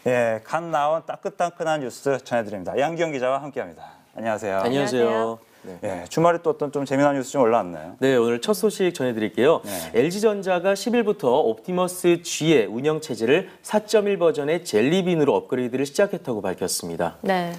예, 갓 나온 따끈따끈한 뉴스 전해드립니다. 양기영 기자와 함께합니다. 안녕하세요. 안녕하세요. 네. 예, 주말에 또 어떤 좀 재미난 뉴스 좀 올라왔나요? 네, 오늘 첫 소식 전해드릴게요. 네. LG전자가 10일부터 옵티머스 G의 운영 체제를 4.1 버전의 젤리빈으로 업그레이드를 시작했다고 밝혔습니다. 네,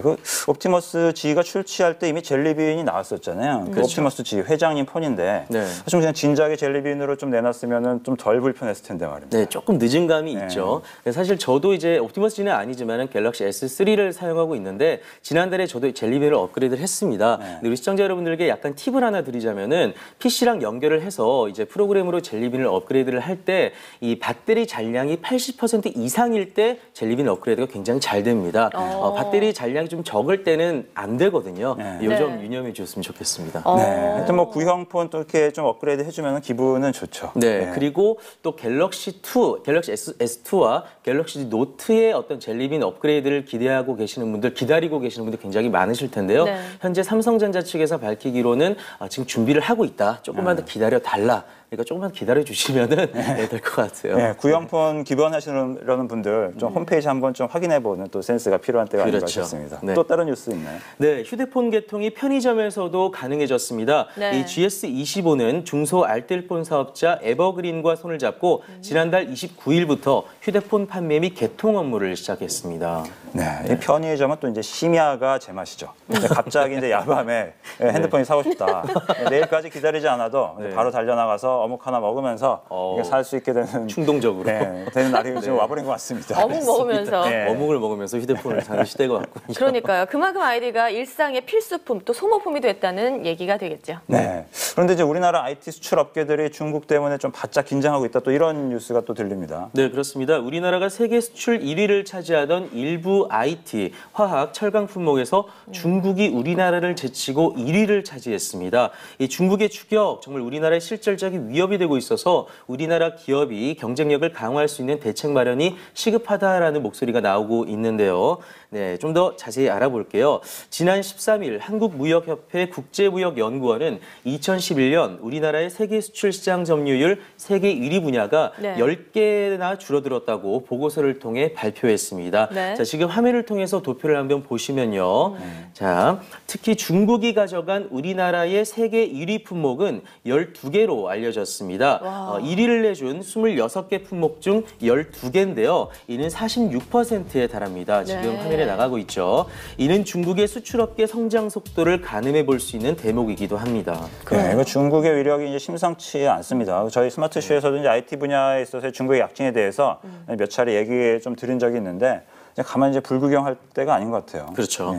그 옵티머스 G가 출시할 때 이미 젤리빈이 나왔었잖아요. 그 옵티머스 G 회장님 폰인데 좀 그냥 진작에 젤리빈으로 좀 내놨으면은 좀 덜 불편했을 텐데 말입니다. 네, 조금 늦은 감이 있죠. 사실 저도 이제 옵티머스 G는 아니지만 갤럭시 S3를 사용하고 있는데 지난달에 저도 젤리빈을 업그레이드를 했습니다. 근데 우리 시청자 여러분들에게 약간 팁을 하나 드리자면은 PC랑 연결을 해서 이제 프로그램으로 젤리빈을 업그레이드를 할 때 이 배터리 잔량이 80% 이상일 때 젤리빈 업그레이드가 굉장히 잘 됩니다. 배터리 잔량이 좀 적을 때는 안 되거든요. 이 점 유념해 주셨으면 좋겠습니다. 네, 하여튼 뭐 구형폰 또 이렇게 좀 업그레이드 해주면 기분은 좋죠. 네, 그리고 또 갤럭시 S2와 갤럭시 노트의 어떤 젤리빈 업그레이드를 기다리고 계시는 분들 굉장히 많으실 텐데요. 현재 삼성전자 측에서 밝히기로는 지금 준비를 하고 있다. 조금만 더 기다려 달라. 그러니까 조금만 기다려 주시면은 될 것 같아요. 네, 구형폰 기본하시는 분들 좀 홈페이지 한번 좀 확인해보는 또 센스가 필요한 때가 아닌가 싶습니다. 또 다른 뉴스 있나요? 네, 휴대폰 개통이 편의점에서도 가능해졌습니다. 이 GS25는 중소 알뜰폰 사업자 에버그린과 손을 잡고 지난달 29일부터 휴대폰 판매 및 개통 업무를 시작했습니다. 네, 이 편의점은 또 이제 심야가 제맛이죠. 갑자기 이제 야밤에 핸드폰이 사고 싶다. 내일까지 기다리지 않아도 바로 달려나가서 어묵 하나 먹으면서 살 수 있게 되는 충동적으로 되는 날이 지금 와버린 것 같습니다. 어묵 먹으면서 어묵을 먹으면서 휴대폰을 사는 시대가 왔군요. 그러니까요. 그만큼 아이디가 일상의 필수품 또 소모품이 됐다는 얘기가 되겠죠. 네. 그런데 이제 우리나라 IT 수출 업계들이 중국 때문에 좀 바짝 긴장하고 있다. 또 이런 뉴스가 또 들립니다. 네, 그렇습니다. 우리나라가 세계 수출 1위를 차지하던 일부 IT, 화학, 철강 품목에서 중국이 우리나라를 제치고 1위를 차지했습니다. 이 중국의 추격 정말 우리나라의 실질적인 위협이 되고 있어서 우리나라 기업이 경쟁력을 강화할 수 있는 대책 마련이 시급하다라는 목소리가 나오고 있는데요. 네, 좀 더 자세히 알아볼게요. 지난 13일 한국무역협회 국제무역연구원은 2011년 우리나라의 세계 수출 시장 점유율 세계 1위 분야가 10개나 줄어들었다고 보고서를 통해 발표했습니다. 자, 지금 화면을 통해서 도표를 한번 보시면요. 자, 특히 중국이 가져간 우리나라의 세계 1위 품목은 12개로 알려졌습니다. 1위를 내준 26개 품목 중 12개인데요. 이는 46%에 달합니다. 지금 화면에 나가고 있죠. 이는 중국의 수출업계 성장 속도를 가늠해 볼 수 있는 대목이기도 합니다. 네, 이거 중국의 위력이 이제 심상치 않습니다. 저희 스마트쇼에서도 이제 IT 분야에 있어서 중국의 약진에 대해서 몇 차례 얘기 좀 드린 적이 있는데 가만히 이제 불구경할 때가 아닌 것 같아요. 그렇죠.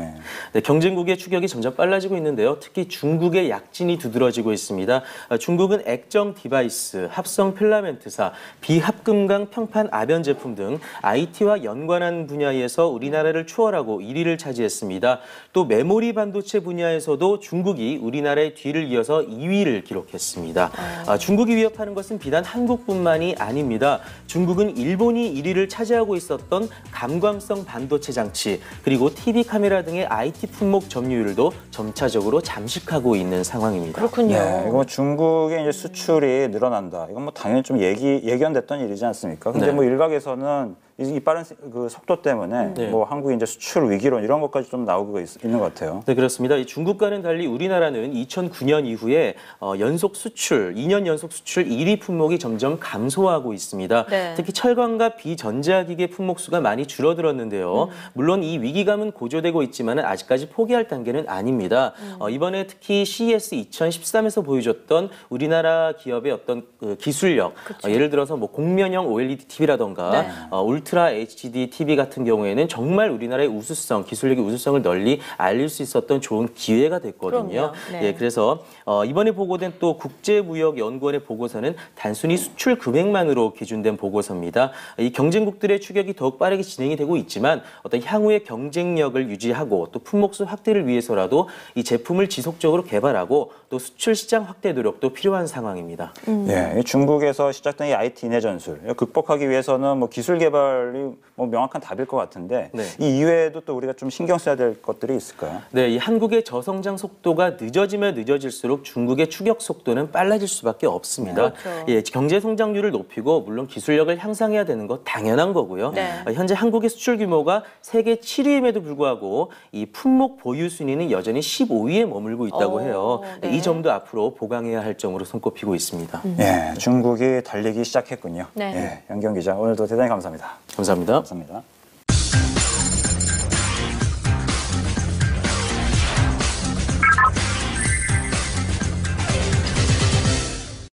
네, 경쟁국의 추격이 점점 빨라지고 있는데요. 특히 중국의 약진이 두드러지고 있습니다. 중국은 액정 디바이스, 합성 필라멘트사, 비합금강 평판 아변 제품 등 IT와 연관한 분야에서 우리나라를 추월하고 1위를 차지했습니다. 또 메모리 반도체 분야에서도 중국이 우리나라의 뒤를 이어서 2위를 기록했습니다. 중국이 위협하는 것은 비단 한국뿐만이 아닙니다. 중국은 일본이 1위를 차지하고 있었던 감광성 반도체 장치 그리고 TV 카메라 등의 IT 품목 점유율도 점차적으로 잠식하고 있는 상황입니다. 그렇군요. 네, 이거 뭐 중국의 이제 수출이 늘어난다. 이건 뭐 당연히 좀 예견됐던 일이지 않습니까? 근데 뭐 일각에서는 이 빠른 그 속도 때문에 뭐 한국이 이제 수출 위기론 이런 것까지 좀 나오고 있는 것 같아요. 네, 그렇습니다. 이 중국과는 달리 우리나라는 2009년 이후에 2년 연속 수출 1위 품목이 점점 감소하고 있습니다. 특히 철강과 비전자기계 품목 수가 많이 줄어들었는데요. 물론 이 위기감은 고조되고 있지만 아직까지 포기할 단계는 아닙니다. 이번에 특히 CES 2013에서 보여줬던 우리나라 기업의 어떤 그 기술력, 예를 들어서 뭐 공면형 OLED TV라던가 울트라 HD TV 같은 경우에는 정말 우리나라의 우수성, 기술력의 우수성을 널리 알릴 수 있었던 좋은 기회가 됐거든요. 그래서 이번에 보고된 또 국제무역연구원의 보고서는 단순히 수출 금액만으로 기준된 보고서입니다. 이 경쟁국들의 추격이 더욱 빠르게 진행이 되고 있지만 어떤 향후의 경쟁력을 유지하고 또 품목수 확대를 위해서라도 이 제품을 지속적으로 개발하고 또 수출 시장 확대 노력도 필요한 상황입니다. 예, 이 중국에서 시작된 이 IT 인해 전술 극복하기 위해서는 뭐 기술 개발이 뭐 명확한 답일 것 같은데 네. 이 이외에도 또 우리가 좀 신경 써야 될 것들이 있을까요? 네, 이 한국의 저성장 속도가 늦어지면 늦어질수록 중국의 추격 속도는 빨라질 수밖에 없습니다. 그렇죠. 예, 경제 성장률을 높이고 물론 기술력을 향상해야 되는 것 당연한 거고요. 네. 현재 한국의 수출 규모가 세계 7위임에도 불구하고 이 품목 보유 순위는 여전히 15위에 머물고 있다고 해요. 네. 이 점도 앞으로 보강해야 할 점으로 손꼽히고 있습니다. 예, 중국이 달리기 시작했군요. 네. 예, 연경 기자 오늘도 대단히 감사합니다. 감사합니다. 감사합니다.